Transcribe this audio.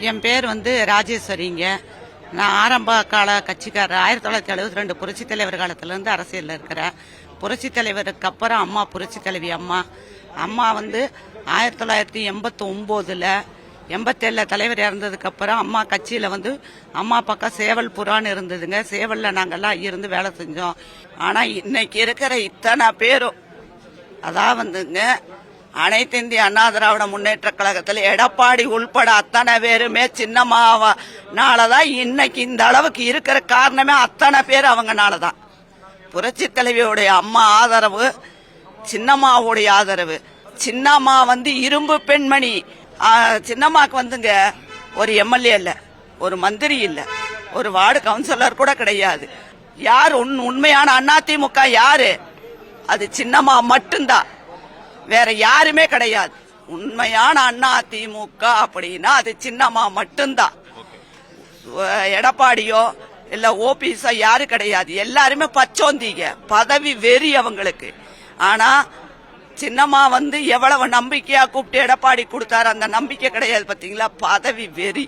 என் பேர் ராஜேஸ்வரிங்க. நான் ஆரம்ப கால கட்சிக்காரர். 1972 புரட்சித் தலைவர் காலத்திலேருந்து அரசியலில் இருக்கிறேன். புரட்சித் தலைவருக்கு அப்புறம் அம்மா புரட்சித் தலைவி அம்மா 1989 87 தலைவர் இறந்ததுக்கு அப்புறம் அம்மா கட்சியில அம்மா பக்கம் சேவல் புறான்னு இருந்ததுங்க. சேவல்ல நாங்கெல்லாம் இருந்து வேலை செஞ்சோம். ஆனா இன்னைக்கு இருக்கிற இத்தனை பேரும் அதான் அனைத்து இந்திய அண்ணா திராவிட முன்னேற்ற கழகத்தில் எடப்பாடி உள்பட அத்தனை பேருமே சின்னம்மாவனாலதான் இன்னைக்கு இந்த அளவுக்கு இருக்கிற காரணமே அத்தனை பேர் அவங்கனாலதான். புரட்சி தலைவியோடைய அம்மா ஆதரவு, சின்னம்மாவுடைய ஆதரவு. சின்னம்மா இரும்பு பெண்மணி. சின்னம்மாக்கு ஒரு எம்எல்ஏ இல்ல, ஒரு மந்திரி இல்ல, ஒரு வார்டு கவுன்சிலர் கூட கிடையாது. யார் உண்மையான அதிமுக யாரு? அது சின்னம்மா மட்டும்தான், வேற யாருமே கிடையாது. உண்மையான அதிமுக அப்படின்னா அது சின்னம்மா மட்டும்தான். எடப்பாடியோ இல்ல ஓபிஎஸ் யாரு கிடையாது. எல்லாருமே பச்சோந்தீங்க, பதவி வெறி அவங்களுக்கு. ஆனா சின்னம்மா எவ்வளவு நம்பிக்கையா கூப்பிட்டு எடப்பாடி கொடுத்தாரு, அந்த நம்பிக்கை கிடையாது. பாத்தீங்களா, பதவி வெறி.